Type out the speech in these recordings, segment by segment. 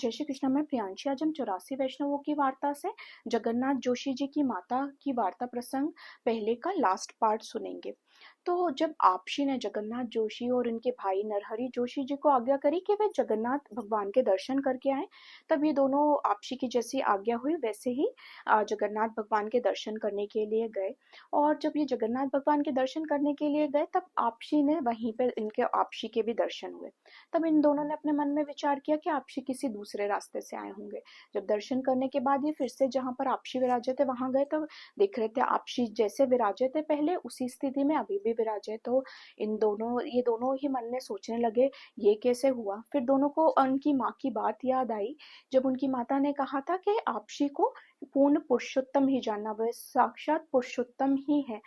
जय श्री कृष्ण। मैं प्रियांशी। आज हम 84 वैष्णवों की वार्ता से जगन्नाथ जोशी जी की माता की वार्ता प्रसंग पहले का लास्ट पार्ट सुनेंगे। तो जब आपशी ने जगन्नाथ जोशी और उनके भाई नरहरि जोशी जी को आज्ञा करी कि वे जगन्नाथ भगवान के दर्शन करके आए, तब ये दोनों आपशी की जैसी आज्ञा हुई वैसे ही जगन्नाथ भगवान के दर्शन करने के लिए गए। और जब ये जगन्नाथ भगवान के दर्शन करने के लिए गए, तब आपशी ने वहीं पे इनके आपशी के भी दर्शन हुए। तब इन दोनों ने अपने मन में विचार किया कि आपशी किसी दूसरे रास्ते से आए होंगे। जब दर्शन करने के बाद ये फिर से जहां पर आपशी विराजे थे वहां गए, तो देख रहे थे आपशी जैसे विराजे थे पहले उसी स्थिति में अभी भी विराजे। तो ये दोनों ही मन में सोचने लगे, ये कैसे हुआ। फिर दोनों को उनकी माँ की बात याद आई, जब उनकी माता ने कहा था कि आपशी को पूर्ण पुरुषोत्तम ही जानना, वह साक्षात पुरुषोत्तम ही है।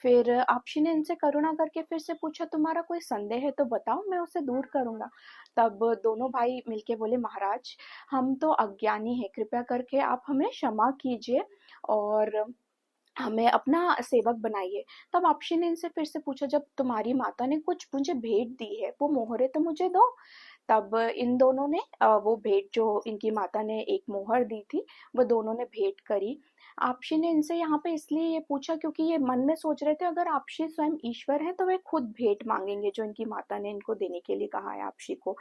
फिर आपशी ने इनसे करुणा करके फिर से पूछा, तुम्हारा कोई संदेह है तो बताओ, मैं उसे दूर करूंगा। तब दोनों भाई मिलके बोले, महाराज हम तो अज्ञानी हैं, कृपया करके आप हमें क्षमा कीजिए और हमें अपना सेवक बनाइए। तब आपशी ने इनसे फिर से पूछा, जब तुम्हारी माता ने कुछ मुझे भेंट दी है, वो मोहरे तो मुझे दो। तब इन दोनों ने वो भेंट जो इनकी माता ने एक मोहर दी थी, वो दोनों ने भेंट करी। आपशी ने इनसे यहाँ पे इसलिए ये पूछा क्योंकि ये मन में सोच रहे थे, अगर आपशी स्वयं ईश्वर है तो वे खुद भेंट मांगेंगे जो इनकी माता ने इनको देने के लिए कहा है आपशी को।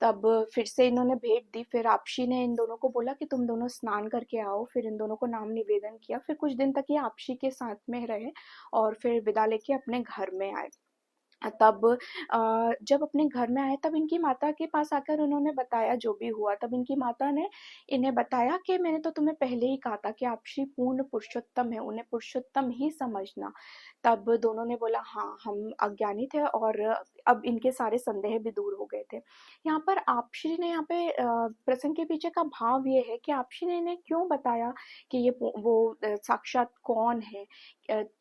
तब फिर से इन्होंने भेंट दी। फिर आपशी ने इन दोनों को बोला कि तुम दोनों स्नान करके आओ। फिर इन दोनों को नाम निवेदन किया। फिर कुछ दिन तक ये आपशी के साथ में रहे और फिर विदा लेके अपने घर में आए। तब जब अपने घर में आए, तब इनकी माता के पास आकर उन्होंने बताया जो भी हुआ। तब इनकी माता ने इन्हें बताया कि मैंने तो तुम्हें पहले ही कहा था कि आप श्री पूर्ण पुरुषोत्तम है, उन्हें पुरुषोत्तम ही समझना। तब दोनों ने बोला, हाँ हम अज्ञानी थे और अब इनके सारे संदेह भी दूर हो गए थे। यहाँ पर आपश्री ने यहाँ पे प्रसंग के पीछे का भाव ये है कि आपश्री ने इन्हें क्यों बताया कि ये वो साक्षात कौन है।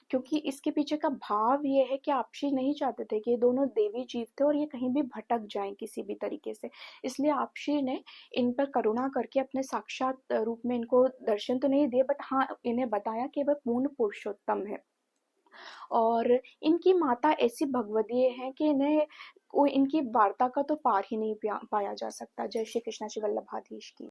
क्योंकि इसके पीछे का भाव ये है कि आपशी नहीं चाहते थे कि ये दोनों देवी जीव थे और ये कहीं भी भटक जाएं किसी भी तरीके से। इसलिए आपशी ने इन पर करुणा करके अपने साक्षात रूप में इनको दर्शन तो नहीं दिए, बट हाँ इन्हें बताया कि वह पूर्ण पुरुषोत्तम है। और इनकी माता ऐसी भगवदीय है कि इन्हें कोई इनकी वार्ता का तो पार ही नहीं पाया जा सकता। जय श्री कृष्ण। श्री वल्लभाधीश की।